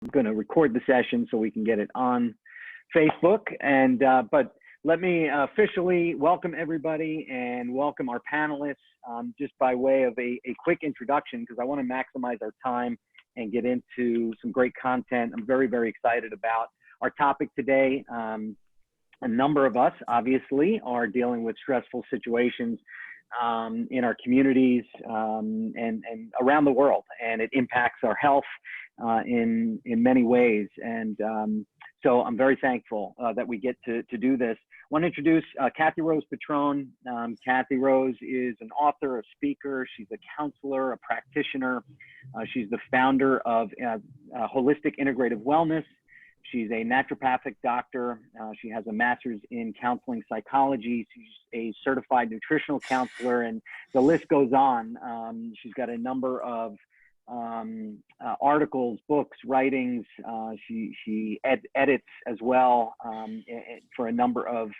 going to record the session so we can get it on Facebook. And but let me officially welcome everybody and welcome our panelists, just by way of a quick introduction, because I want to maximize our time and get into some great content. I'm very, very excited about our topic today. A number of us, obviously, are dealing with stressful situations in our communities and around the world, and it impacts our health in many ways. And so I'm very thankful that we get to do this. I want to introduce Kathy Rose Patrone. Kathy Rose is an author, a speaker. She's a counselor, a practitioner. She's the founder of Holistic Integrative Wellness. She's a naturopathic doctor. She has a master's in counseling psychology. She's a certified nutritional counselor, and the list goes on. She's got a number of articles, books, writings. She edits as well for a number of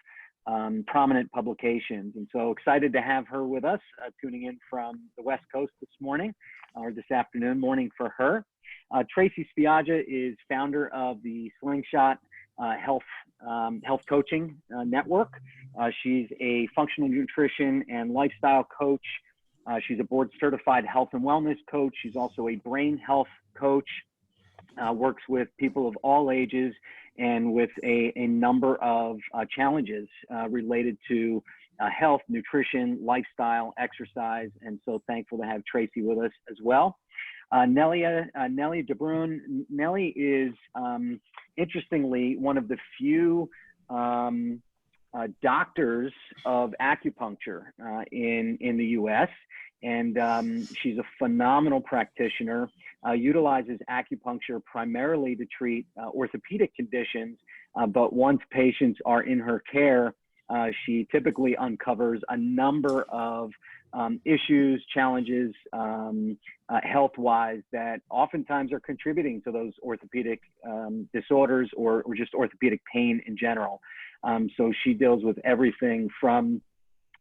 prominent publications. And so excited to have her with us, tuning in from the West Coast this morning, or this afternoon, morning for her. Tracy Spiaggia is founder of the Slingshot Health Coaching Network. She's a functional nutrition and lifestyle coach. She's a board certified health and wellness coach. She's also a brain health coach, works with people of all ages and with a number of challenges related to health, nutrition, lifestyle, exercise. And so thankful to have Tracy with us as well. Nellie DeBrun. Nellie is, interestingly, one of the few doctors of acupuncture in the U.S. And she's a phenomenal practitioner, utilizes acupuncture primarily to treat orthopedic conditions, but once patients are in her care, she typically uncovers a number of issues, challenges, health-wise, that oftentimes are contributing to those orthopedic disorders or just orthopedic pain in general. So she deals with everything from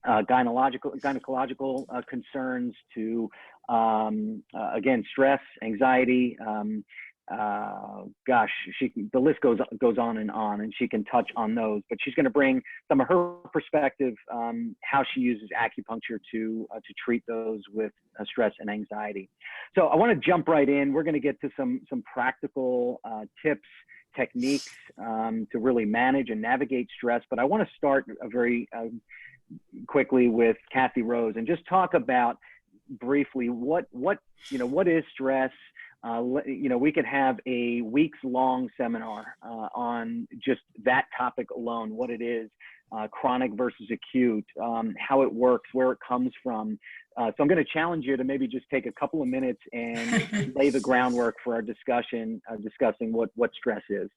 gynecological concerns to, again, stress, anxiety. Gosh, the list goes on, and she can touch on those. But she's going to bring some of her perspective, how she uses acupuncture to treat those with stress and anxiety. So I want to jump right in. We're going to get to some practical tips, techniques to really manage and navigate stress. But I want to start very quickly with Kathy Rose and just talk about briefly what is stress. We could have a weeks-long seminar on just that topic alone, what it is, chronic versus acute, how it works, where it comes from. So I'm going to challenge you to maybe just take a couple of minutes and lay the groundwork for our discussion, discussing what stress is.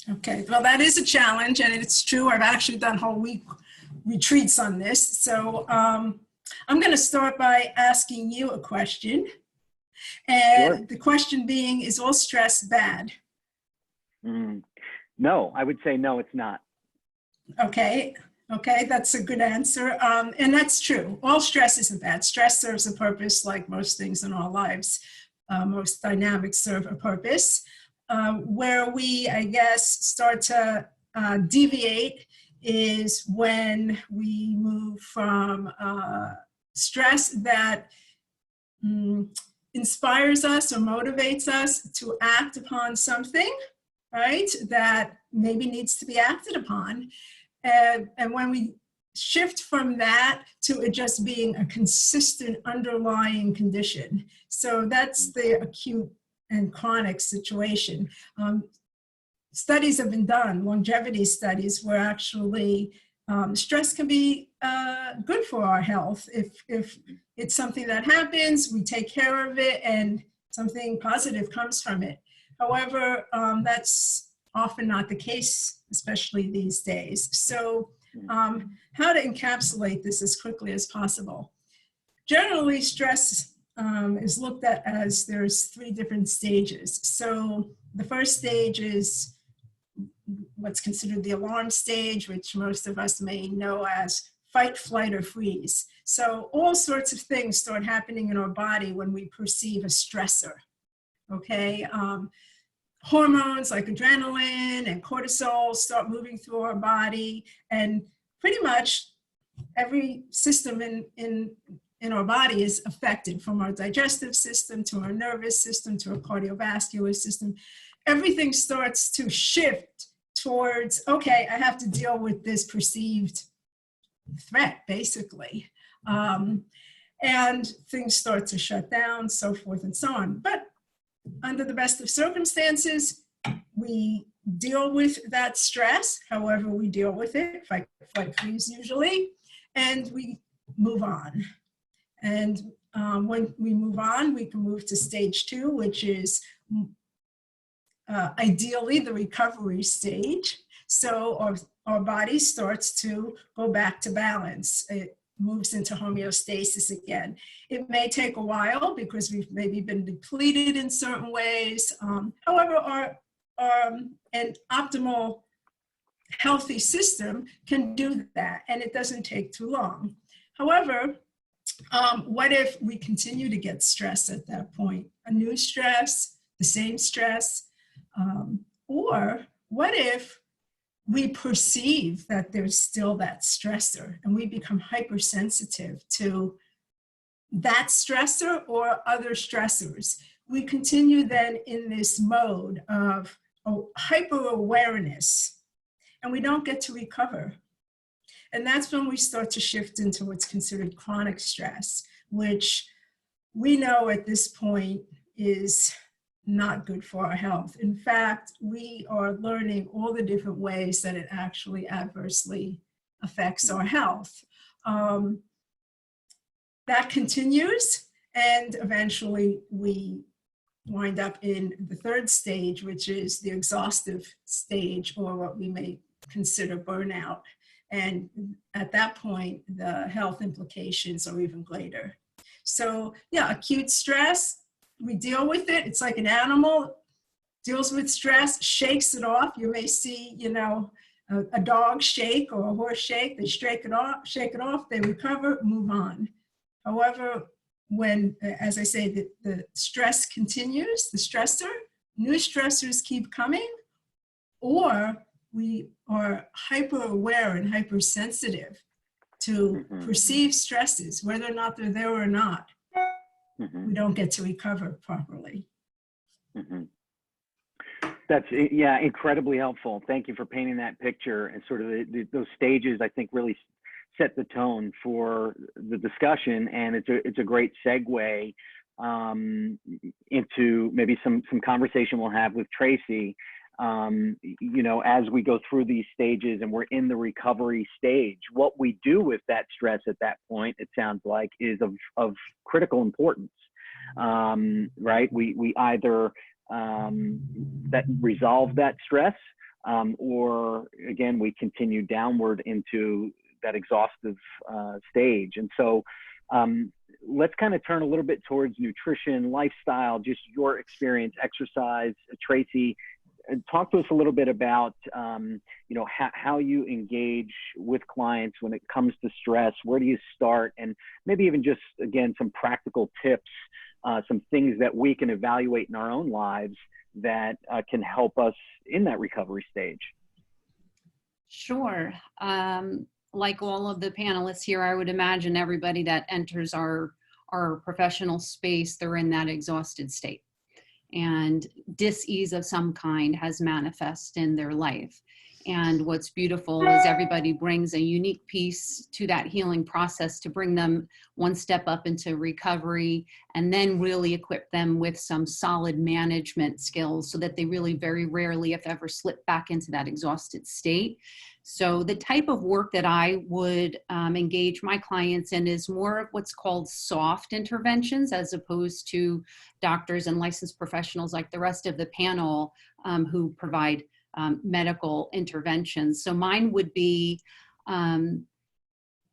Okay, well, that is a challenge, and it's true. I've actually done whole week retreats on this. So I'm going to start by asking you a question. And sure. The question being, is all stress bad? No, I would say no, it's not. Okay, that's a good answer. And that's true. All stress isn't bad. Stress serves a purpose, like most things in our lives. Most dynamics serve a purpose. Where we, I guess, start to deviate is when we move from stress that inspires us or motivates us to act upon something, right, that maybe needs to be acted upon. And when we shift from that to it just being a consistent underlying condition. So that's the acute and chronic situation. Studies have been done, longevity studies, where actually stress can be good for our health. If it's something that happens, we take care of it, and something positive comes from it. However, that's often not the case, especially these days. So how to encapsulate this as quickly as possible? Generally, stress is looked at as there's 3 different stages. So the first stage is what's considered the alarm stage, which most of us may know as fight, flight, or freeze. So all sorts of things start happening in our body when we perceive a stressor, okay? hormones like adrenaline and cortisol start moving through our body, and pretty much every system in our body is affected, from our digestive system to our nervous system to our cardiovascular system. Everything starts to shift towards, okay, I have to deal with this perceived threat, basically. And things start to shut down, so forth and so on. But under the best of circumstances, we deal with that stress, however we deal with it, fight, freeze usually, and we move on. And when we move on, we can move to stage 2, which is ideally the recovery stage. So our body starts to go back to balance. It moves into homeostasis again. It may take a while because we've maybe been depleted in certain ways. However, an optimal healthy system can do that, and it doesn't take too long. However, what if we continue to get stressed at that point? A new stress, the same stress, or what if we perceive that there's still that stressor and we become hypersensitive to that stressor or other stressors? We continue then in this mode of hyper-awareness, and we don't get to recover. And that's when we start to shift into what's considered chronic stress, which we know at this point is not good for our health. In fact, we are learning all the different ways that it actually adversely affects our health. That continues, and eventually we wind up in the 3rd stage, which is the exhaustive stage, or what we may consider burnout. And at that point, the health implications are even greater. So yeah, acute stress, we deal with it. It's like an animal deals with stress, shakes it off. You may see, a dog shake or a horse shake. They shake it off, they recover, move on. However, when, as I say, the stress continues, the stressor, new stressors keep coming, or we are hyper-aware and hypersensitive to perceived stresses, whether or not they're there or not. We don't get to recover properly. That's, yeah, incredibly helpful. Thank you for painting that picture, and sort of those stages, I think, really set the tone for the discussion. And it's a great segue into maybe some conversation we'll have with Tracy. As we go through these stages and we're in the recovery stage, what we do with that stress at that point, it sounds like, is of critical importance, right? We either that resolve that stress, or again, we continue downward into that exhaustive stage. And so let's kind of turn a little bit towards nutrition, lifestyle, just your experience, exercise. Tracy, talk to us a little bit about how you engage with clients when it comes to stress. Where do you start? And maybe even just, again, some practical tips, some things that we can evaluate in our own lives that can help us in that recovery stage. Sure. Like all of the panelists here, I would imagine everybody that enters our professional space, they're in that exhausted state. And dis-ease of some kind has manifest in their life. And what's beautiful is everybody brings a unique piece to that healing process to bring them one step up into recovery, and then really equip them with some solid management skills so that they really very rarely, if ever, slip back into that exhausted state. So the type of work that I would engage my clients in is more of what's called soft interventions, as opposed to doctors and licensed professionals like the rest of the panel who provide medical interventions. So mine would be,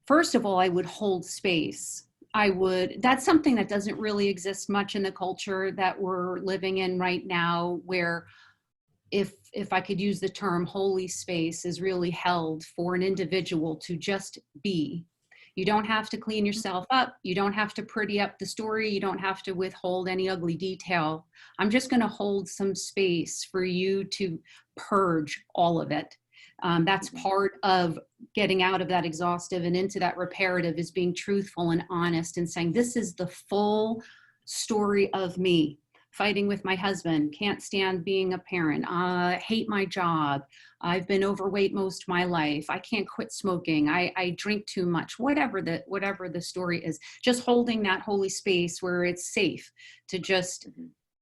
first of all, I would hold space. That's something that doesn't really exist much in the culture that we're living in right now, where if I could use the term, holy space is really held for an individual to just be. You don't have to clean yourself up. You don't have to pretty up the story. You don't have to withhold any ugly detail. I'm just going to hold some space for you to purge all of it. That's part of getting out of that exhaustive and into that reparative, is being truthful and honest and saying, this is the full story of me. Fighting with my husband, can't stand being a parent, hate my job, I've been overweight most of my life, I can't quit smoking, I drink too much, whatever the story is, just holding that holy space where it's safe to just,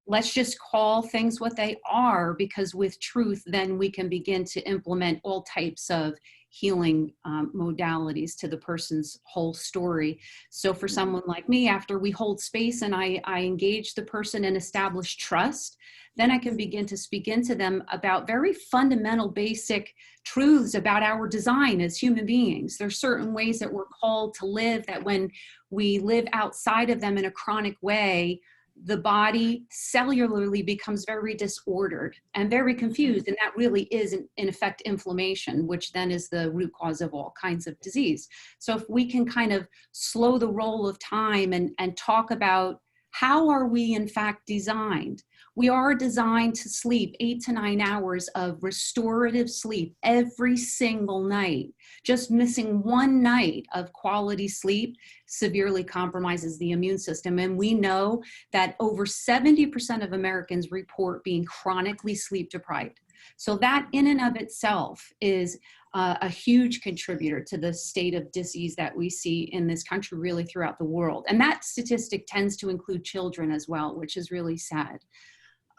let's just call things what they are, because with truth, then we can begin to implement all types of healing modalities to the person's whole story. So for someone like me, after we hold space and I engage the person and establish trust, then I can begin to speak into them about very fundamental, basic truths about our design as human beings. There's certain ways that we're called to live, that when we live outside of them in a chronic way, the body cellularly becomes very disordered and very confused. And that really is, in effect, inflammation, which then is the root cause of all kinds of disease. So if we can kind of slow the roll of time and talk about how are we in fact designed? We are designed to sleep 8 to 9 hours of restorative sleep every single night. Just missing one night of quality sleep severely compromises the immune system. And we know that over 70% of Americans report being chronically sleep deprived. So that in and of itself is a huge contributor to the state of disease that we see in this country, really throughout the world. And that statistic tends to include children as well, which is really sad.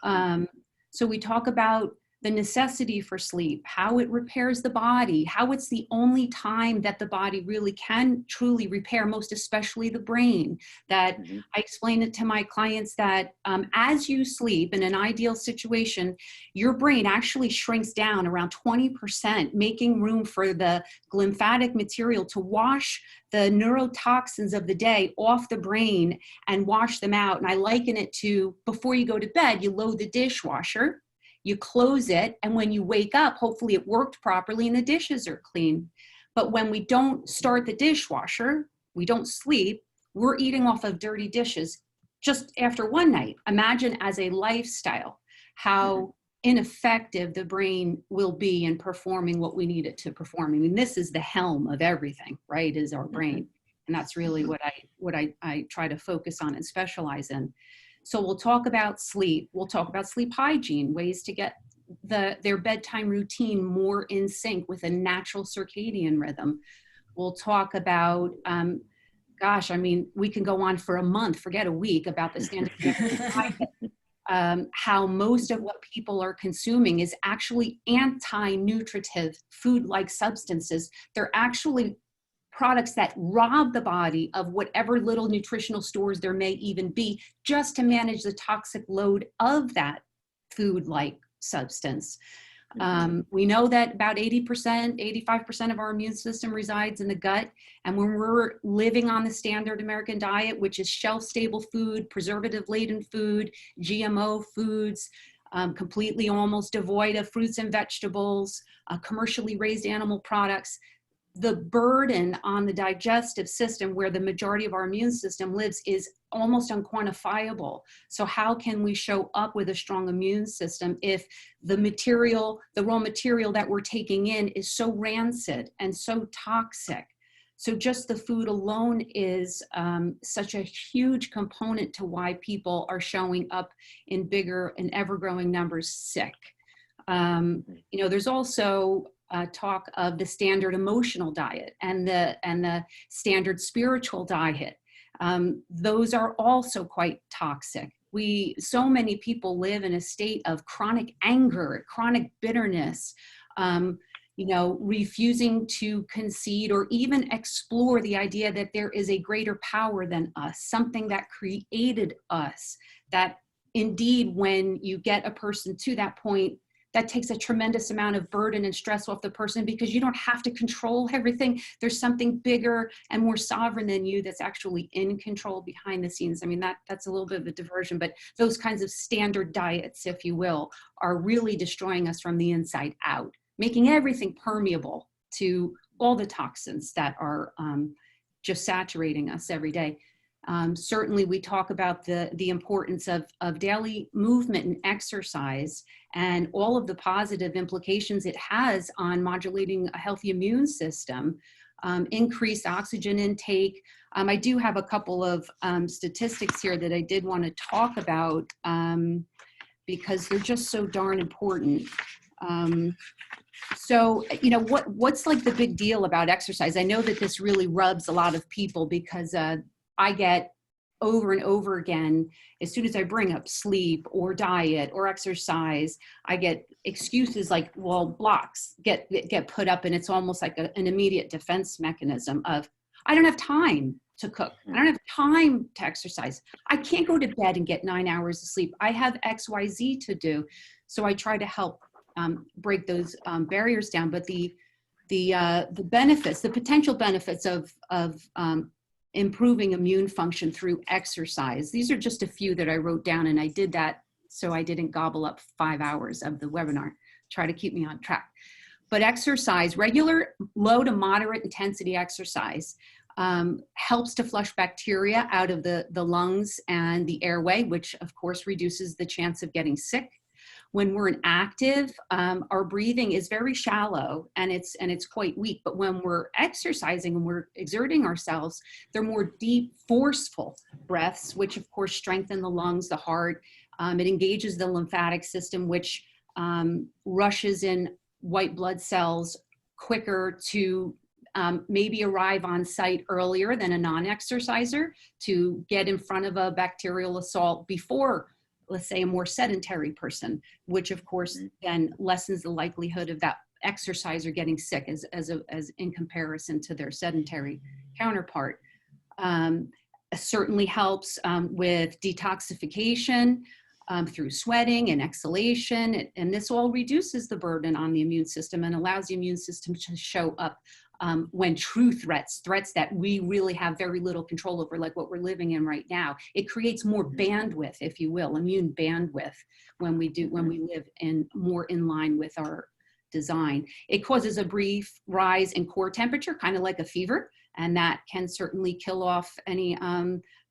So we talk about the necessity for sleep, how it repairs the body, how it's the only time that the body really can truly repair, most especially the brain. That I explain it to my clients that as you sleep in an ideal situation, your brain actually shrinks down around 20%, making room for the glymphatic material to wash the neurotoxins of the day off the brain and wash them out. And I liken it to, before you go to bed, you load the dishwasher, you close it, and when you wake up, hopefully it worked properly and the dishes are clean. But when we don't start the dishwasher, we don't sleep, we're eating off of dirty dishes just after one night. Imagine as a lifestyle how ineffective the brain will be in performing what we need it to perform. I mean, this is the helm of everything, right, is our brain. And that's really what I try to focus on and specialize in. So we'll talk about sleep. We'll talk about sleep hygiene, ways to get their bedtime routine more in sync with a natural circadian rhythm. We'll talk about, gosh, I mean, we can go on for a month, forget a week, about the standard diet. How most of what people are consuming is actually anti-nutritive food-like substances. They're actually products that rob the body of whatever little nutritional stores there may even be, just to manage the toxic load of that food-like substance. We know that about 80%, 85% of our immune system resides in the gut. And when we're living on the standard American diet, which is shelf-stable food, preservative-laden food, GMO foods, completely almost devoid of fruits and vegetables, commercially raised animal products, the burden on the digestive system, where the majority of our immune system lives, is almost unquantifiable. So how can we show up with a strong immune system if the raw material that we're taking in is so rancid and so toxic? So just the food alone is such a huge component to why people are showing up in bigger and ever-growing numbers sick. There's also talk of the standard emotional diet and the standard spiritual diet. Those are also quite toxic. So many people live in a state of chronic anger, chronic bitterness, refusing to concede or even explore the idea that there is a greater power than us, something that created us, that indeed, when you get a person to that point, that takes a tremendous amount of burden and stress off the person, because you don't have to control everything. There's something bigger and more sovereign than you that's actually in control behind the scenes. I mean, that's a little bit of a diversion, but those kinds of standard diets, if you will, are really destroying us from the inside out, making everything permeable to all the toxins that are just saturating us every day. Certainly we talk about the importance of daily movement and exercise and all of the positive implications it has on modulating a healthy immune system, increased oxygen intake. I do have a couple of statistics here that I did want to talk about because they're just so darn important. So, you know, what's like the big deal about exercise? I know that this really rubs a lot of people because I get over and over again, as soon as I bring up sleep or diet or exercise, I get excuses like, well, blocks get put up, and it's almost like an immediate defense mechanism of, I don't have time to cook. I don't have time to exercise. I can't go to bed and get 9 hours of sleep. I have XYZ to do. So I try to help break those barriers down. But the benefits, the potential benefits of improving immune function through exercise. These are just a few that I wrote down, and I did that so I didn't gobble up 5 hours of the webinar, try to keep me on track. But exercise, regular low to moderate intensity exercise helps to flush bacteria out of the lungs and the airway, which of course reduces the chance of getting sick. When we're inactive, our breathing is very shallow and it's quite weak. But when we're exercising and we're exerting ourselves, they're more deep, forceful breaths, which of course strengthen the lungs, the heart. It engages the lymphatic system, which rushes in white blood cells quicker to maybe arrive on site earlier than a non-exerciser to get in front of a bacterial assault before, let's say, a more sedentary person, which of course then lessens the likelihood of that exerciser getting sick as in comparison to their sedentary counterpart. Certainly helps with detoxification through sweating and exhalation, and this all reduces the burden on the immune system and allows the immune system to show up when true threats that we really have very little control over, like what we're living in right now. It creates more bandwidth, if you will, immune bandwidth when we live more in line with our design. It causes a brief rise in core temperature, kind of like a fever, and that can certainly kill off any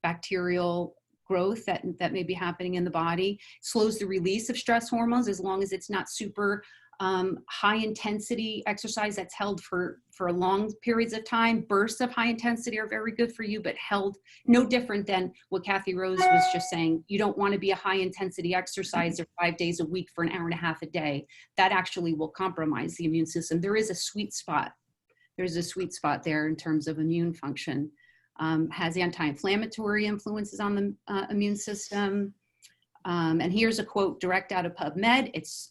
bacterial growth that may be happening in the body. Slows the release of stress hormones as long as it's not super high intensity exercise that's held for long periods of time. Bursts of high intensity are very good for you, but held no different than what Kathy Rose was just saying. You don't want to be a high intensity exerciser 5 days a week for an hour and a half a day. That actually will compromise the immune system. There is a sweet spot. There's a sweet spot there in terms of immune function. Has anti-inflammatory influences on the immune system. And here's a quote direct out of PubMed. It's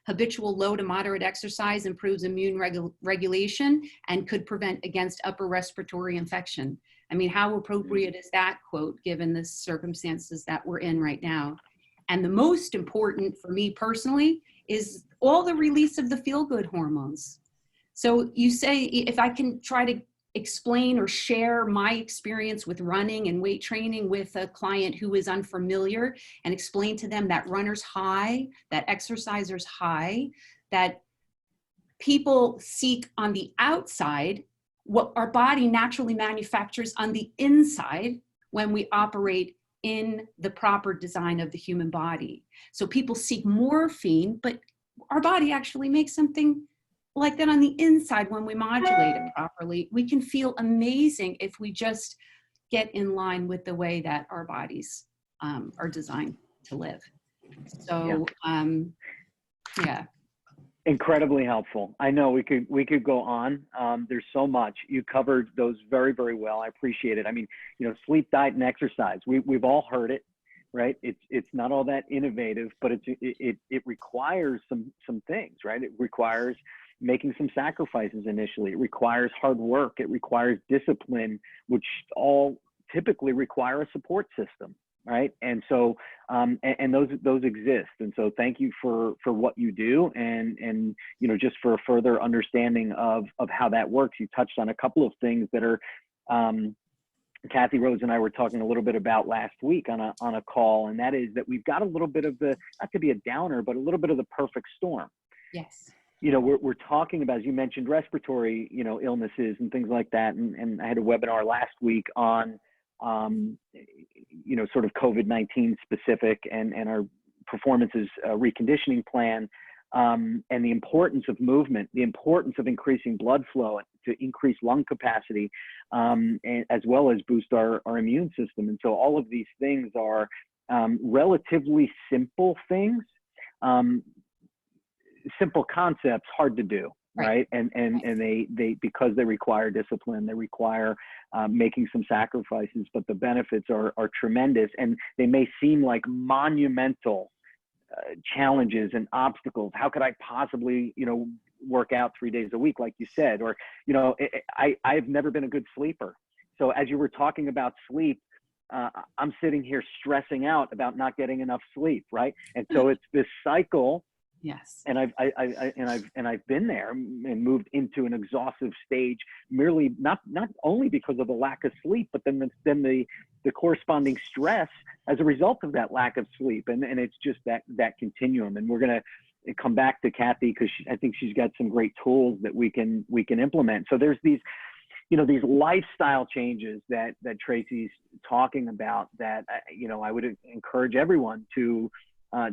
habitual low to moderate exercise improves immune regulation and could prevent against upper respiratory infection. I mean, how appropriate is that quote given the circumstances that we're in right now? And the most important for me personally is all the release of the feel-good hormones. So you say, if I can try to explain or share my experience with running and weight training with a client who is unfamiliar and explain to them that runner's high, that exerciser's high, that people seek on the outside, what our body naturally manufactures on the inside when we operate in the proper design of the human body. So people seek morphine, but our body actually makes something like that on the inside. When we modulate it properly, we can feel amazing if we just get in line with the way that our bodies are designed to live. So, yeah. Incredibly helpful. I know we could go on. There's so much. You covered those very, very well. I appreciate it. I mean, you know, sleep, diet, and exercise. We've all heard it, right? It's not all that innovative, but it requires some things, right? It requires making some sacrifices initially. It requires hard work. It requires discipline, which all typically require a support system, right? And so, and those exist. And so thank you for what you do, and you know, just for a further understanding of how that works. You touched on a couple of things that are, Kathy Rose and I were talking a little bit about last week on a call, and that is that we've got a little bit of the, not to be a downer, but a little bit of the perfect storm. Yes. you know, we're talking about, as you mentioned, respiratory, you know, illnesses and things like that. And I had a webinar last week on, you know, sort of COVID-19 specific and our performances reconditioning plan, and the importance of movement, the importance of increasing blood flow to increase lung capacity, and as well as boost our immune system. And so all of these things are relatively simple things, simple concepts, hard to do, right? And they because they require discipline, they require making some sacrifices, but the benefits are tremendous, and they may seem like monumental challenges and obstacles. How could I possibly, you know, work out 3 days a week, like you said? Or, you know, I've never been a good sleeper. So as you were talking about sleep, I'm sitting here stressing out about not getting enough sleep, right? And so it's this cycle. Yes. And I've been there and moved into an exhaustive stage, merely not only because of the lack of sleep, but then the corresponding stress as a result of that lack of sleep. And it's just that continuum. And we're gonna come back to Kathy because I think she's got some great tools that we can implement. So there's these, you know, these lifestyle changes that Tracy's talking about that, you know, I would encourage everyone to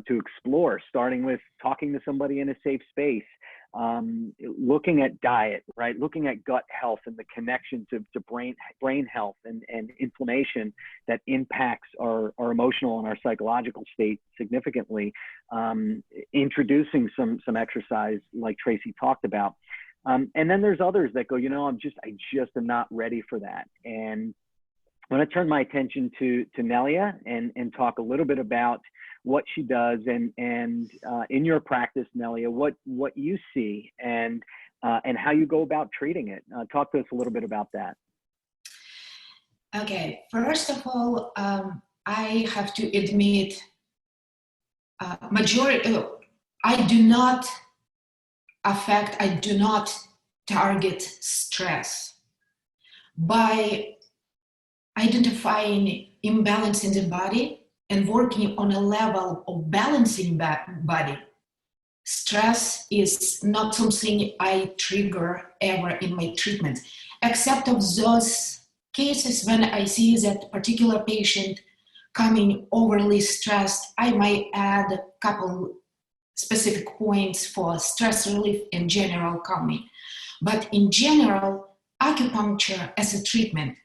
explore, starting with talking to somebody in a safe space, looking at diet, right? Looking at gut health and the connection to brain health and inflammation that impacts our emotional and our psychological state significantly. Introducing some exercise like Tracy talked about. And then there's others that go, you know, I just am not ready for that. And I'm going to turn my attention to Nelia and talk a little bit about what she does and in your practice, Nelia, what you see and how you go about treating it. Talk to us a little bit about that. Okay, first of all, I have to admit, I do not target stress. By identifying imbalance in the body and working on a level of balancing that body, stress is not something I trigger ever in my treatment, except of those cases when I see that particular patient coming overly stressed. I might add a couple specific points for stress relief and general calming. But in general, acupuncture as a treatment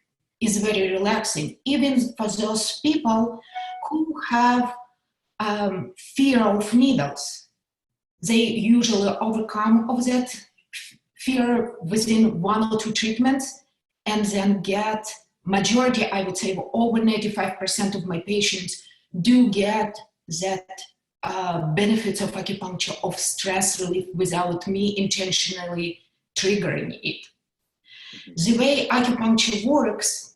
is very relaxing, even for those people who have fear of needles. They usually overcome of that fear within 1 or 2 treatments, and then get majority, I would say over 95% of my patients do get that benefits of acupuncture of stress relief without me intentionally triggering it. The way acupuncture works,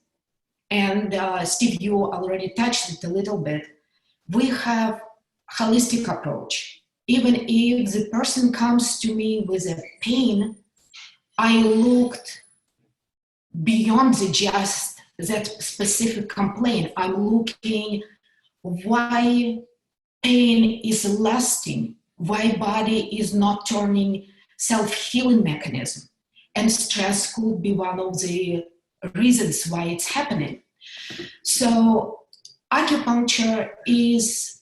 and Steve, you already touched it a little bit, we have holistic approach. Even if the person comes to me with a pain, I looked beyond just that specific complaint. I'm looking why pain is lasting, why body is not turning self-healing mechanism. And stress could be one of the reasons why it's happening. So acupuncture is,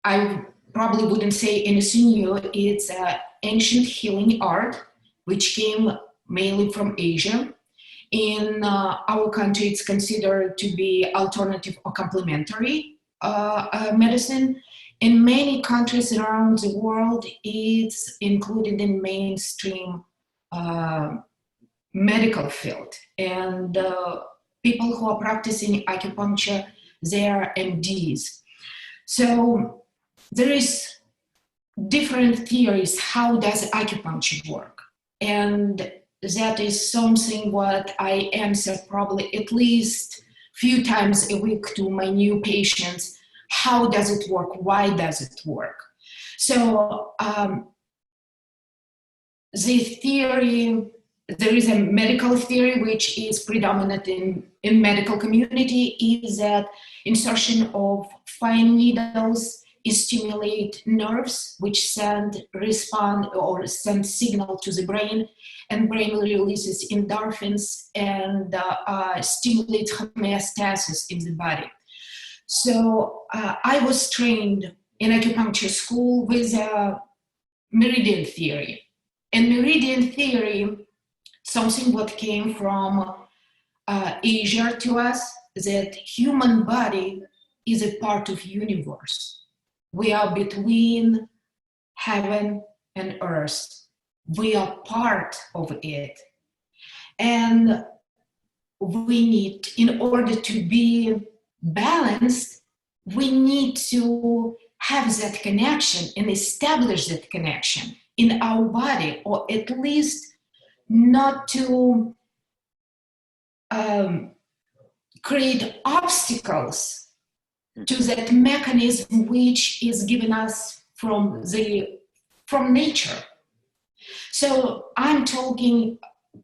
I probably wouldn't say anything new. It's an ancient healing art, which came mainly from Asia. In our country, it's considered to be alternative or complementary medicine. In many countries around the world, it's included in mainstream medical field. And people who are practicing acupuncture, they are MDs. So there is different theories, how does acupuncture work? And that is something what I answer probably at least few times a week to my new patients. How does it work? Why does it work? So the theory, there is a medical theory which is predominant in medical community, is that insertion of fine needles stimulate nerves, which send signal to the brain, and brain releases endorphins and stimulates homeostasis in the body. So I was trained in acupuncture school with meridian theory. And meridian theory, something what came from Asia to us, that human body is a part of universe. We are between heaven and earth. We are part of it. And we need, in order to be balanced, we need to have that connection and establish that connection in our body, or at least not to create obstacles to that mechanism which is given us from nature. So I'm talking,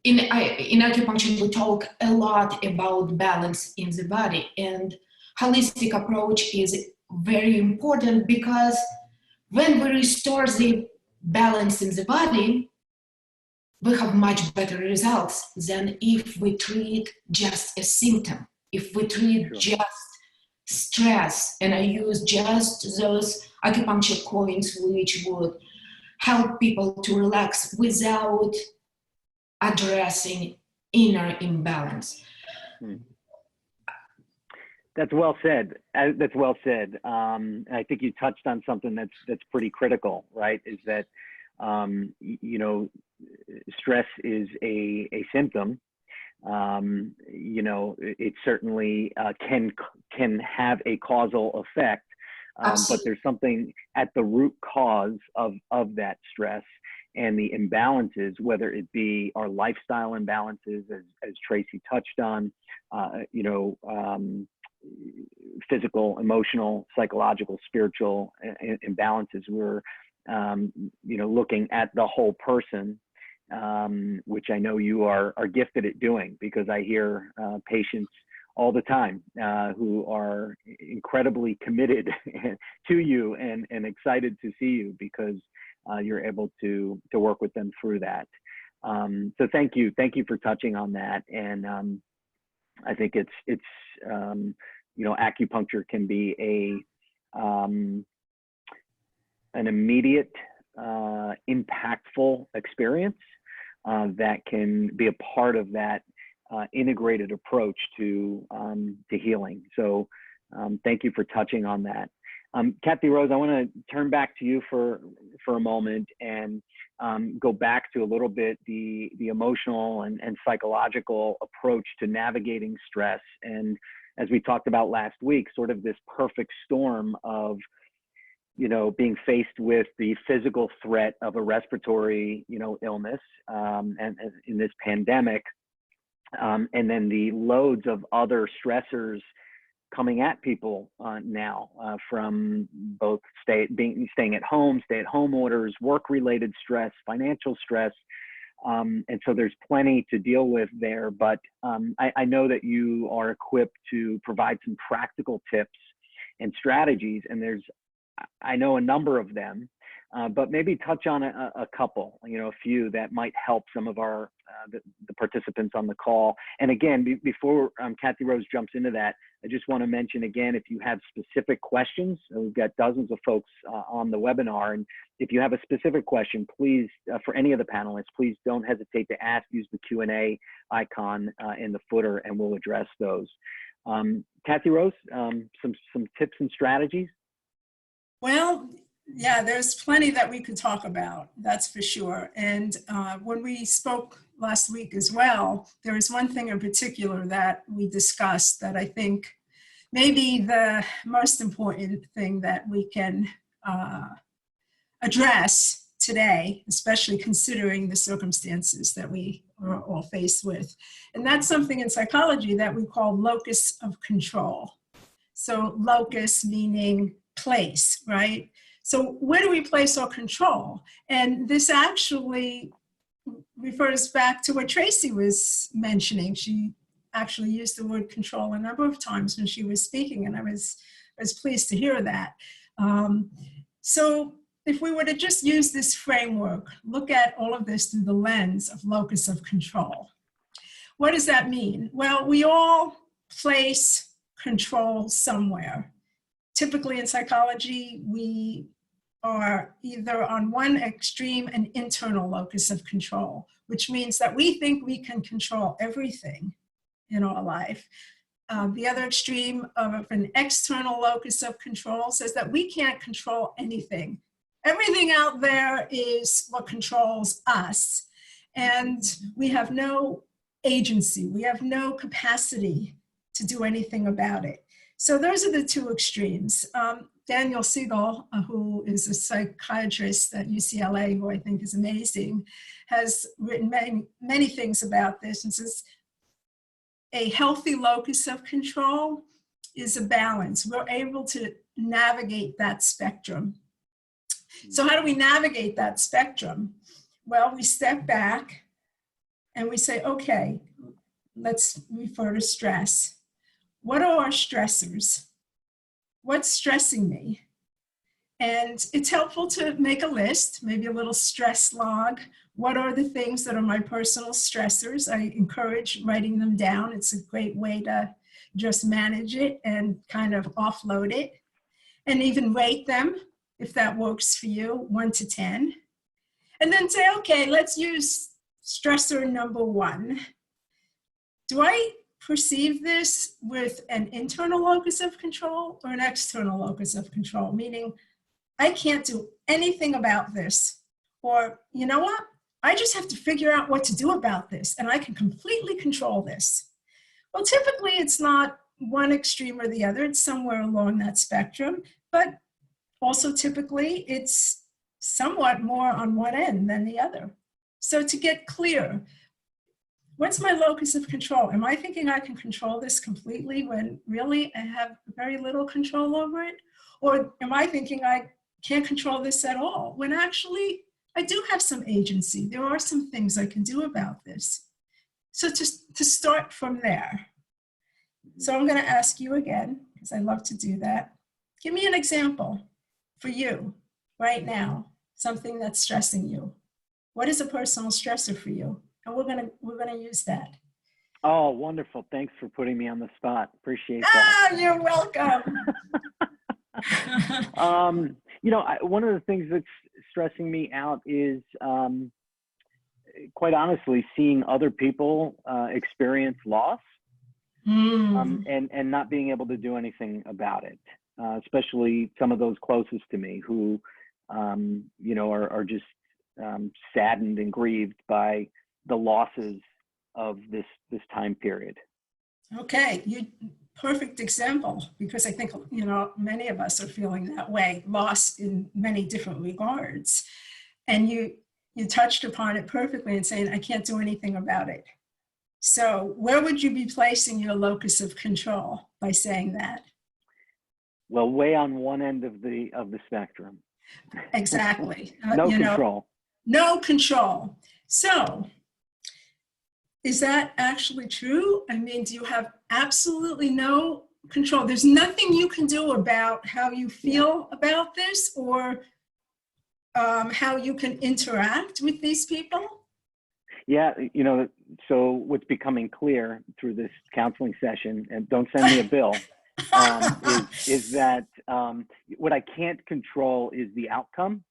in acupuncture we talk a lot about balance in the body, and holistic approach is very important, because when we restore the balance in the body, we have much better results than if we treat just a symptom. If we treat just stress, and I use just those acupuncture coins which would help people to relax without addressing inner imbalance. That's well said. That's well said. I think you touched on something that's pretty critical, right? Is that you know, stress is a symptom. You know, it certainly can have a causal effect, but there's something at the root cause of that stress and the imbalances, whether it be our lifestyle imbalances, as Tracy touched on, you know, physical, emotional, psychological, spiritual imbalances. We're you know, looking at the whole person, which I know you are gifted at doing, because I hear patients all the time who are incredibly committed to you and excited to see you, because you're able to work with them through that. So thank you for touching on that. And I think it's you know, acupuncture can be an immediate, impactful experience that can be a part of that integrated approach to healing. So thank you for touching on that. Kathy Rose, I want to turn back to you for a moment and go back to a little bit the emotional and psychological approach to navigating stress. And as we talked about last week, sort of this perfect storm of, you know, being faced with the physical threat of a respiratory, you know, illness, and in this pandemic, and then the loads of other stressors coming at people now, from both staying at home, stay-at-home orders, work-related stress, financial stress, and so there's plenty to deal with there. But I know that you are equipped to provide some practical tips and strategies, and I know a number of them, but maybe touch on a couple, you know, a few that might help some of our the participants on the call. And again, before Kathy Rose jumps into that, I just want to mention again, if you have specific questions, we've got dozens of folks on the webinar, and if you have a specific question, please, for any of the panelists, please don't hesitate to ask. Use the Q&A icon in the footer, and we'll address those. Kathy Rose, some tips and strategies. Well, yeah, there's plenty that we could talk about, that's for sure. And when we spoke last week as well, there was one thing in particular that we discussed that I think may be the most important thing that we can address today, especially considering the circumstances that we are all faced with. And that's something in psychology that we call locus of control. So locus meaning place, right? So where do we place our control? And this actually refers back to what Tracy was mentioning. She actually used the word control a number of times when she was speaking, and I was pleased to hear that. So if we were to just use this framework, look at all of this through the lens of locus of control. What does that mean? Well, we all place control somewhere. Typically in psychology, we are either on one extreme, an internal locus of control, which means that we think we can control everything in our life. The other extreme of an external locus of control says that we can't control anything. Everything out there is what controls us. And we have no agency. We have no capacity to do anything about it. So those are the two extremes. Daniel Siegel, who is a psychiatrist at UCLA, who I think is amazing, has written many things about this, and says a healthy locus of control is a balance. We're able to navigate that spectrum. So how do we navigate that spectrum? Well, we step back and we say, okay, let's refer to stress. What are our stressors? What's stressing me? And it's helpful to make a list, maybe a little stress log. What are the things that are my personal stressors? I encourage writing them down. It's a great way to just manage it and kind of offload it. And even rate them if that works for you, 1 to 10. And then say, okay, let's use stressor number 1. Do I perceive this with an internal locus of control or an external locus of control? Meaning, I can't do anything about this. Or, you know what? I just have to figure out what to do about this, and I can completely control this. Well, typically it's not one extreme or the other. It's somewhere along that spectrum, but also typically it's somewhat more on one end than the other. So to get clear, what's my locus of control? Am I thinking I can control this completely when really I have very little control over it? Or am I thinking I can't control this at all when actually I do have some agency? There are some things I can do about this. So to start from there. So I'm going to ask you again, because I love to do that. Give me an example for you right now, something that's stressing you. What is a personal stressor for you? And we're gonna use that. Oh, wonderful. Thanks for putting me on the spot. Appreciate that. Ah, you're welcome. You know, one of the things that's stressing me out is, quite honestly, seeing other people experience loss and not being able to do anything about it, especially some of those closest to me who, you know, are just saddened and grieved by the losses of this time period. Okay, Perfect example, because I think, you know, many of us are feeling that way, lost in many different regards. And you touched upon it perfectly in saying, I can't do anything about it. So where would you be placing your locus of control by saying that? Well, way on one end of the spectrum. Exactly. No control. No control. So is that actually true? I mean, do you have absolutely no control? There's nothing you can do about how you feel about this or how you can interact with these people? Yeah, you know, so what's becoming clear through this counseling session, and don't send me a bill, is that what I can't control is the outcome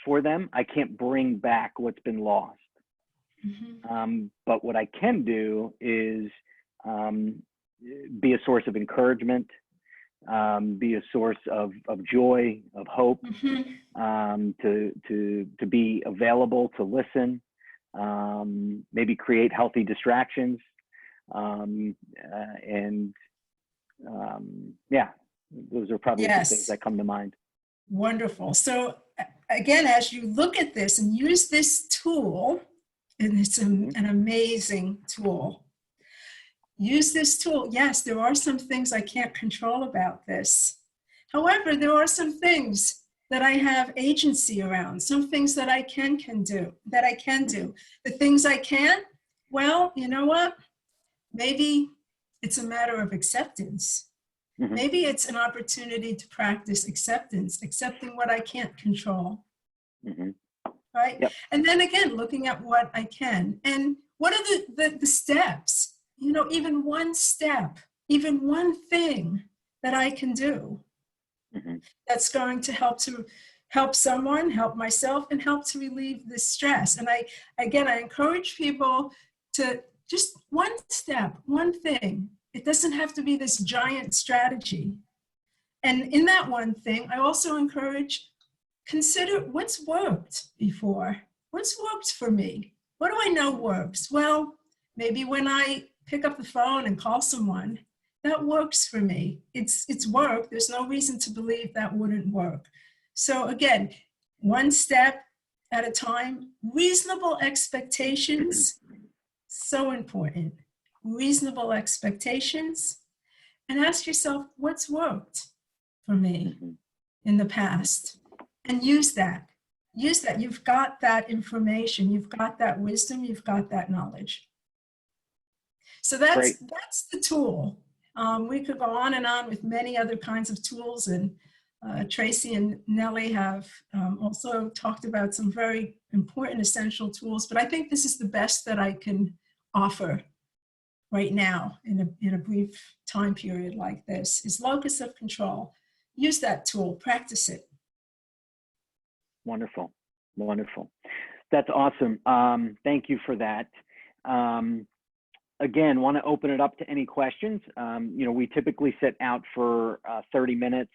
for them. I can't bring back what's been lost. But what I can do is be a source of encouragement, be a source of joy, of hope, to be available, to listen, maybe create healthy distractions, yeah, those are probably the things that come to mind. Wonderful. So again, as you look at this and use this tool, and it's an amazing tool. Use this tool. Yes, there are some things I can't control about this. However, there are some things that I have agency around, some things that I can do. The things I can't, well, you know what? Maybe it's a matter of acceptance. Mhm. Maybe it's an opportunity to practice acceptance, accepting what I can't control, Mhm. right? Yep. And then again, looking at what I can. And what are the steps? You know, even one step, even one thing that I can do Mhm. that's going to help someone, help myself, and help to relieve this stress. And I encourage people to just one step, one thing. It doesn't have to be this giant strategy. And in that one thing, I also encourage, consider what's worked before. What's worked for me? What do I know works? Well, maybe when I pick up the phone and call someone, that works for me. It's worked. There's no reason to believe that wouldn't work. So again, one step at a time, reasonable expectations, so important. Reasonable expectations, and ask yourself, what's worked for me Mhm. in the past? And use that. Use that. You've got that information. You've got that wisdom. You've got that knowledge. So Great. that's the tool. We could go on and on with many other kinds of tools, and Tracy and Nellie have also talked about some very important essential tools, but I think this is the best that I can offer right now in a brief time period like this, is Locus of Control. Use that tool, practice it. Wonderful. Wonderful. That's awesome. Thank you for that. Again, want to open it up to any questions. You know, we typically set out for 30 minutes.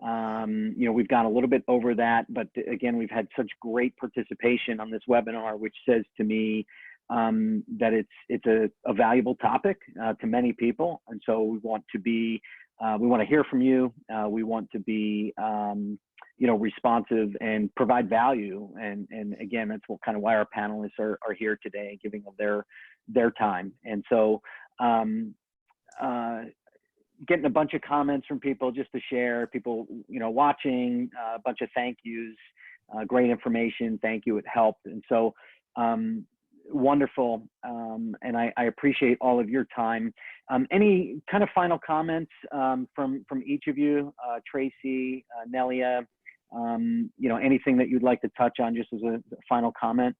You know, we've gone a little bit over that, but again, we've had such great participation on this webinar, which says to me that it's a valuable topic to many people. And so we want to hear from you. We want to be, you know, responsive and provide value. And again, that's kind of why our panelists are here today, giving of their time. And so getting a bunch of comments from people just to share, people, you know, watching, a bunch of thank yous, great information, thank you, it helped. And so wonderful. And I appreciate all of your time. Any kind of final comments from each of you, Tracy, Nelia, you know, anything that you'd like to touch on just as a final comment?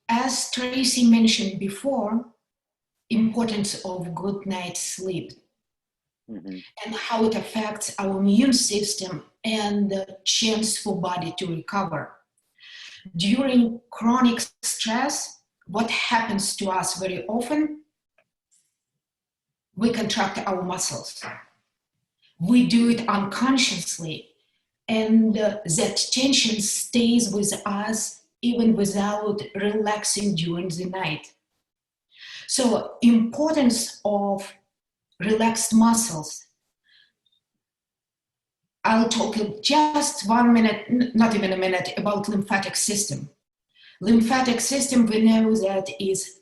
As Tracy mentioned before, importance of good night's sleep. Mm-hmm. And how it affects our immune system and the chance for body to recover. During chronic stress, what happens to us very often? We contract our muscles. We do it unconsciously, and that tension stays with us even without relaxing during the night. So, importance of relaxed muscles. I'll talk just 1 minute, not even a minute, about lymphatic system. Lymphatic system, we know that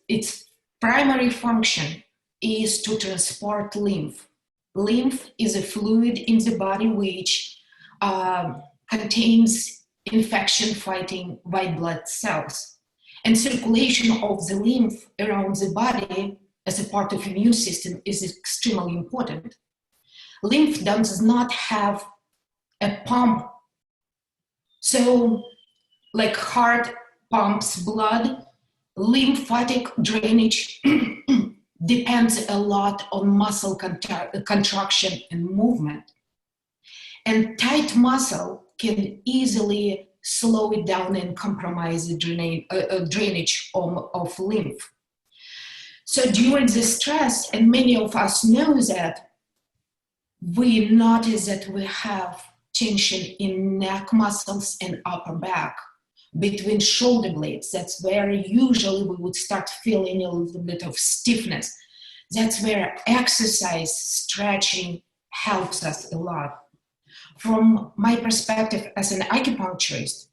its primary function is to transport lymph. Lymph is a fluid in the body which contains infection-fighting white blood cells. And circulation of the lymph around the body as a part of immune system is extremely important. Lymph does not have a pump. So like heart pumps blood, lymphatic drainage depends a lot on muscle contraction and movement. And tight muscle can easily slow it down and compromise the drainage of lymph. So during the stress, and many of us know that, we notice that we have tension in neck muscles and upper back, between shoulder blades. That's where usually we would start feeling a little bit of stiffness. That's where exercise, stretching helps us a lot. From my perspective as an acupuncturist,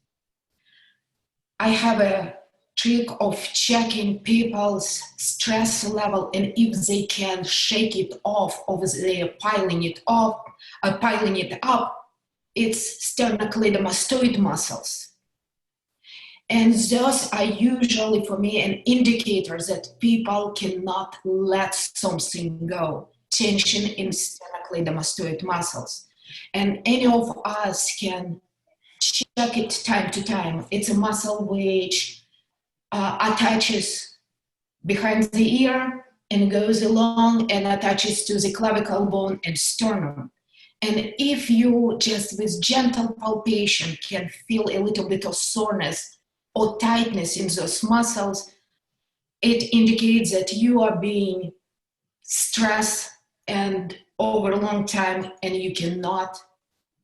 I have a trick of checking people's stress level and if they can shake it off or they are piling it up, it's sternocleidomastoid muscles. And those are usually, for me, an indicator that people cannot let something go. Tension in sternocleidomastoid muscles. And any of us can check it time to time. It's a muscle which attaches behind the ear and goes along and attaches to the clavicle bone and sternum. And if you just with gentle palpation can feel a little bit of soreness or tightness in those muscles, it indicates that you are being stressed and over a long time and you cannot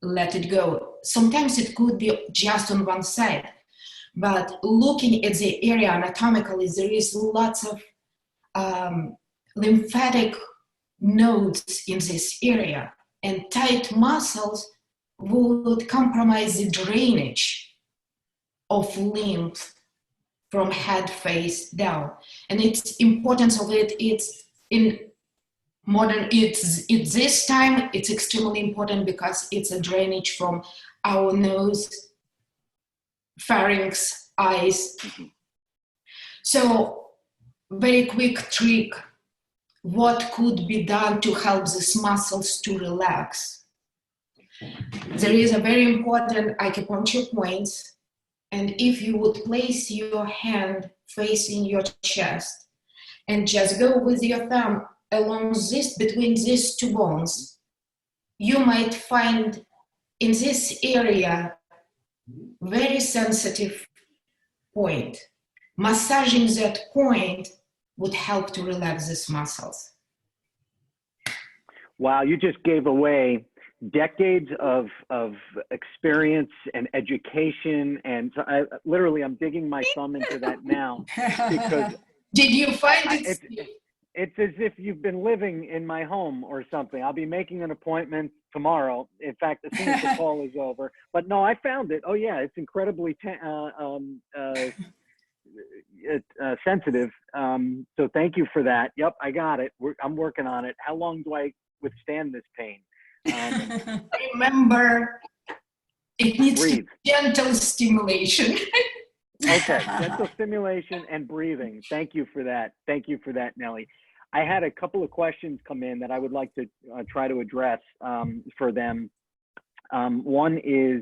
let it go. Sometimes it could be just on one side, but looking at the area anatomically, there is lots of lymphatic nodes in this area, and tight muscles would compromise the drainage of lymph from head face down. And its importance of it, it's in modern, it's this time, it's extremely important because it's a drainage from our nose, pharynx, eyes. So very quick trick, what could be done to help these muscles to relax? There is a very important acupuncture point, and if you would place your hand facing your chest and just go with your thumb along this, between these two bones, you might find in this area very sensitive point. Massaging that point would help to relax these muscles. Wow, you just gave away decades of experience and education, and so I'm digging my thumb into that now because did you find it? It's as if you've been living in my home or something. I'll be making an appointment tomorrow. In fact, as soon as the call is over. But no, I found it. Oh yeah, it's incredibly sensitive. So thank you for that. Yep, I got it. I'm working on it. How long do I withstand this pain? Remember, it needs to be gentle stimulation. Okay, gentle stimulation and breathing. Thank you for that. Thank you for that, Nellie. I had a couple of questions come in that I would like to try to address for them. One is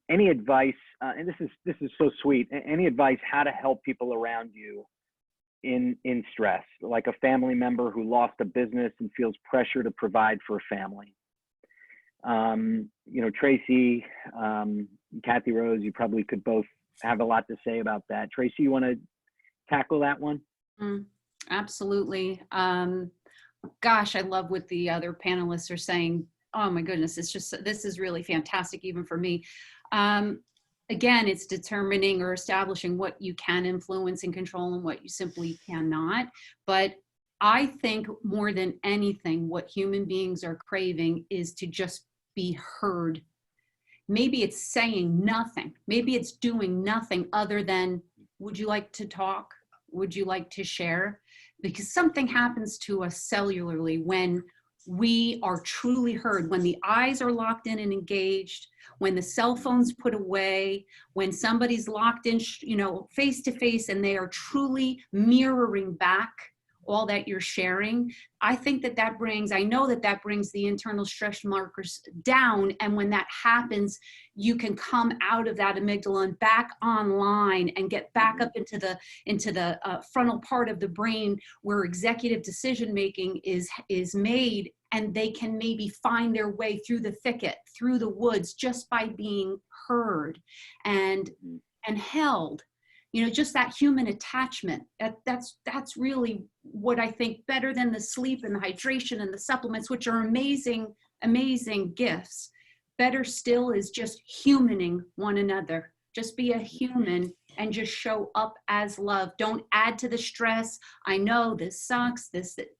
any advice, and this is so sweet. Any advice how to help people around you in stress, like a family member who lost a business and feels pressure to provide for a family. You know, Tracy, Kathy Rose, you probably could both have a lot to say about that. Tracy, you want to tackle that one? Absolutely. Gosh, I love what the other panelists are saying. Oh my goodness, it's just, this is really fantastic even for me. Again, it's determining or establishing what you can influence and control and what you simply cannot. But I think more than anything, what human beings are craving is to just be heard. Maybe it's saying nothing. Maybe it's doing nothing other than, would you like to talk? Would you like to share? Because something happens to us cellularly when we are truly heard, when the eyes are locked in and engaged, when the cell phone's put away, when somebody's locked in, you know, face to face, and they are truly mirroring back all that you're sharing. I think that brings, I know that brings the internal stress markers down. And when that happens, you can come out of that amygdala and back online and get back up into the frontal part of the brain where executive decision making is made, and they can maybe find their way through the thicket, through the woods, just by being heard and held. You know, just that human attachment, that's really what I think, better than the sleep and the hydration and the supplements, which are amazing, amazing gifts. Better still is just humaning one another. Just be a human and just show up as love. Don't add to the stress. I know this sucks,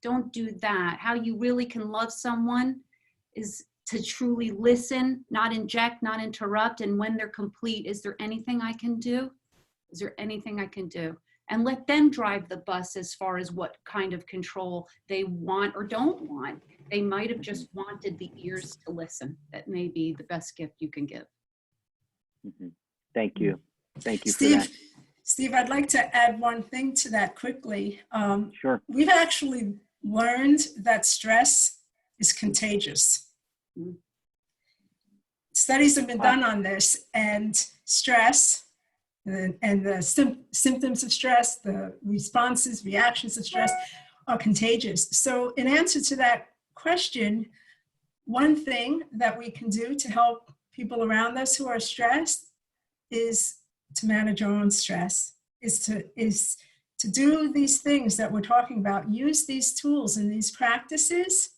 don't do that. How you really can love someone is to truly listen, not inject, not interrupt. And when they're complete, is there anything I can do? Is there anything I can do? And let them drive the bus as far as what kind of control they want or don't want. They might have just wanted the ears to listen. That may be the best gift you can give. Thank you. Thank you for that. Steve, I'd like to add one thing to that quickly. Sure. We've actually learned that stress is contagious. Studies have been done on this, and stress and the symptoms of stress, the responses, reactions of stress are contagious. So in answer to that question, one thing that we can do to help people around us who are stressed is to manage our own stress, is to do these things that we're talking about, use these tools and these practices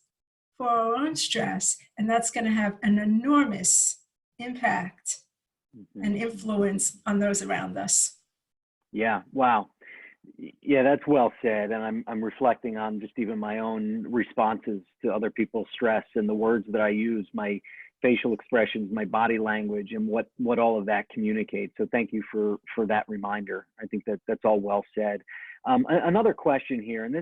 for our own stress, and that's going to have an enormous impact and influence on those around us. Yeah, wow. Yeah, that's well said. And I'm reflecting on just even my own responses to other people's stress and the words that I use, my facial expressions, my body language, and what all of that communicates. So thank you for that reminder. I think that's all well said. Another question here, and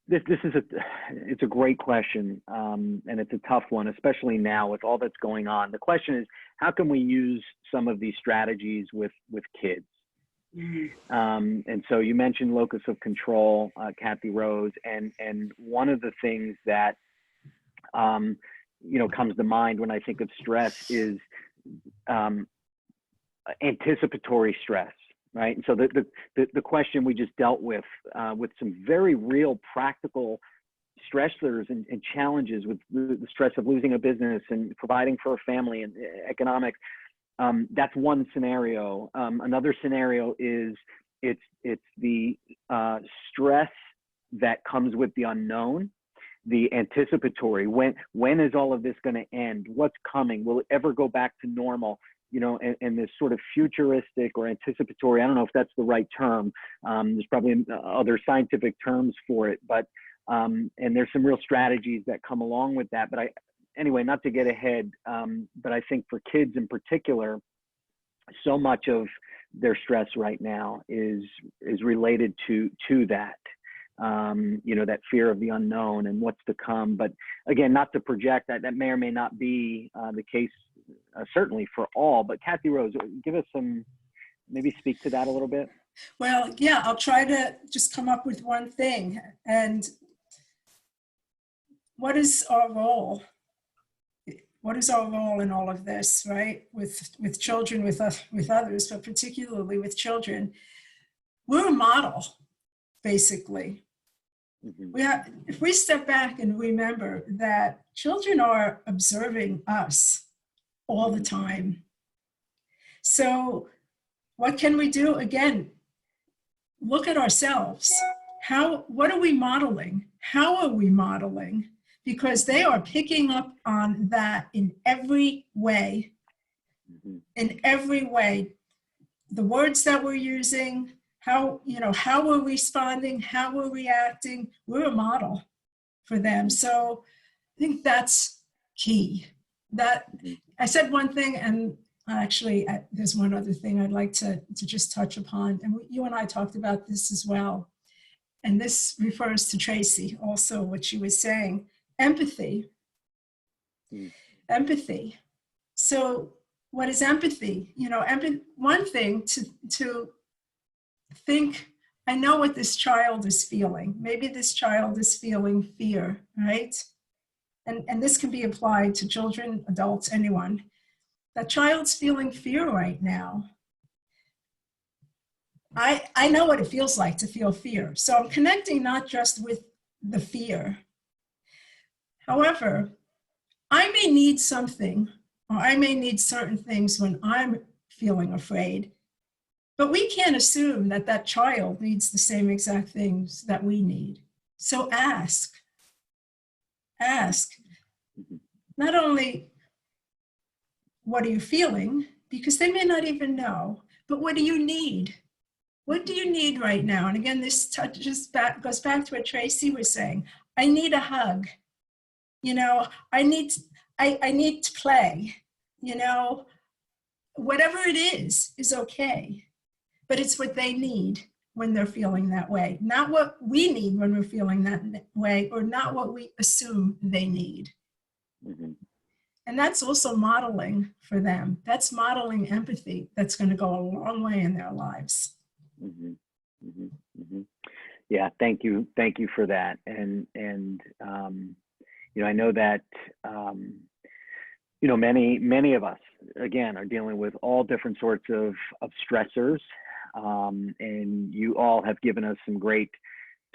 it's a great question, and it's a tough one, especially now with all that's going on. The question is, how can we use some of these strategies with kids? And so you mentioned Locus of Control, Kathy Rose, and one of the things that comes to mind when I think of stress is anticipatory stress. Right. And so the question we just dealt with some very real practical stressors and challenges with the stress of losing a business and providing for a family and economics. That's one scenario. Another scenario is it's the stress that comes with the unknown, the anticipatory. When is all of this going to end? What's coming? Will it ever go back to normal? And this sort of futuristic or anticipatory, I don't know if that's the right term. There's probably other scientific terms for it, but, and there's some real strategies that come along with that. But anyway, not to get ahead, but I think for kids in particular, so much of their stress right now is related to that. That fear of the unknown and what's to come. But again, not to project that may or may not be the case, certainly for all. But Kathy Rose, give us maybe speak to that a little bit. Well, yeah, I'll try to just come up with one thing. And what is our role? What is our role in all of this, right? With children, with others, but particularly with children. We're a model, basically. If we step back and remember that children are observing us all the time. So what can we do? Again, look at ourselves. What are we modeling? How are we modeling? Because they are picking up on that in every way. In every way. The words that we're using, how we're responding, how we're reacting, we're a model for them. So I think that's key. That I said one thing, and actually there's one other thing I'd like to just touch upon. And you and I talked about this as well. And this refers to Tracy also, what she was saying. Empathy. Empathy. So what is empathy? One thing to think, I know what this child is feeling. Maybe this child is feeling fear, right? And this can be applied to children, adults, anyone. That child's feeling fear right now. I know what it feels like to feel fear. So I'm connecting not just with the fear. However, I may need something, or I may need certain things when I'm feeling afraid. But we can't assume that child needs the same exact things that we need. So ask. Not only what are you feeling, because they may not even know, but what do you need? What do you need right now? And again, this goes back to what Tracy was saying. I need a hug. I need to play. Whatever it is okay. But it's what they need when they're feeling that way, not what we need when we're feeling that way, or not what we assume they need. And that's also modeling for them. That's modeling empathy. That's going to go a long way in their lives. Mm-hmm. Mm-hmm. Mm-hmm. Yeah, thank you for that. And you know, I know that you know, many of us again are dealing with all different sorts of stressors, and you all have given us some great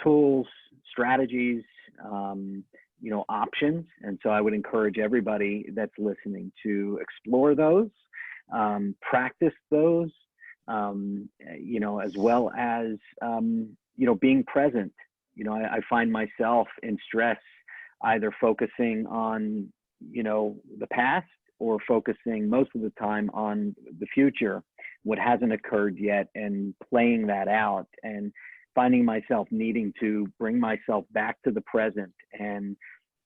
tools, strategies, you know, options. And so I would encourage everybody that's listening to explore those, practice those, you know, as well as, you know, being present. You know, I find myself in stress, either focusing on, you know, the past or focusing most of the time on the future, what hasn't occurred yet, and playing that out, and finding myself needing to bring myself back to the present. And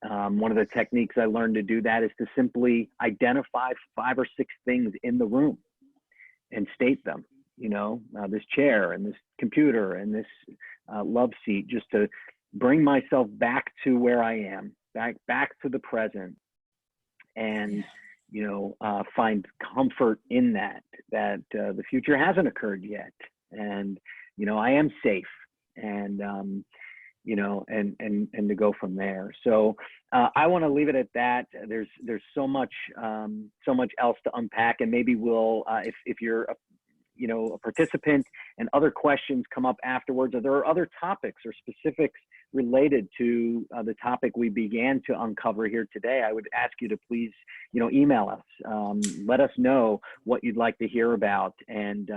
one of the techniques I learned to do that is to simply identify 5 or 6 things in the room and state them. You know, this chair and this computer and this love seat, just to bring myself back to where I am, back to the present, and you know, find comfort in that the future hasn't occurred yet, and you know, I am safe, and you know, and to go from there. So I want to leave it at that. There's so much else to unpack, and maybe we'll if you're you know, a participant and other questions come up afterwards, or there are other topics or specifics related to the topic we began to uncover here today, I would ask you to please, you know, email us. Let us know what you'd like to hear about, and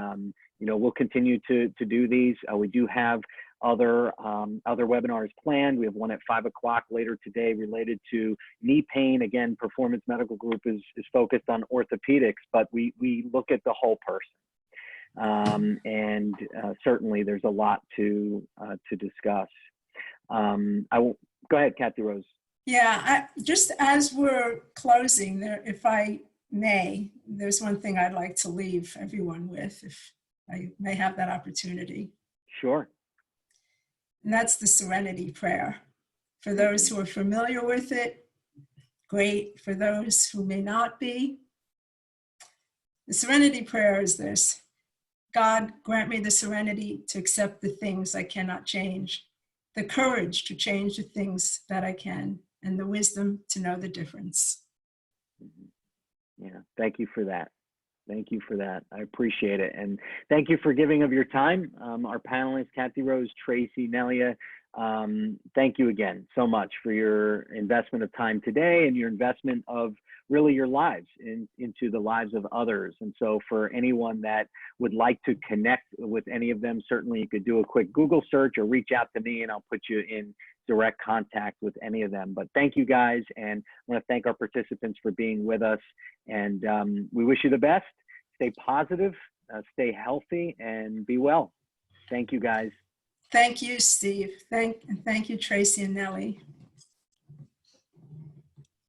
you know, we'll continue to do these. We do have other webinars planned. We have one at 5 o'clock later today related to knee pain. Again, Performance Medical Group is focused on orthopedics, but we look at the whole person. And certainly there's a lot to discuss. I will go ahead, Kathy Rose. Yeah, just as we're closing there, if I may, there's one thing I'd like to leave everyone with, if I may have that opportunity. Sure. And that's the Serenity Prayer. For those who are familiar with it, great. For those who may not be, the Serenity Prayer is this: God, grant me the serenity to accept the things I cannot change, the courage to change the things that I can, and the wisdom to know the difference. Yeah, thank you for that. Thank you for that. I appreciate it. And thank you for giving of your time. Our panelists, Kathy Rose, Tracy, Nelia, thank you again so much for your investment of time today, and your investment of really your lives into the lives of others. And so for anyone that would like to connect with any of them, certainly you could do a quick Google search or reach out to me, and I'll put you in direct contact with any of them. But thank you guys, and I want to thank our participants for being with us, and we wish you the best. Stay positive, stay healthy, and be well. Thank you guys. Thank you, Steve. Thank you, Tracy and Nellie.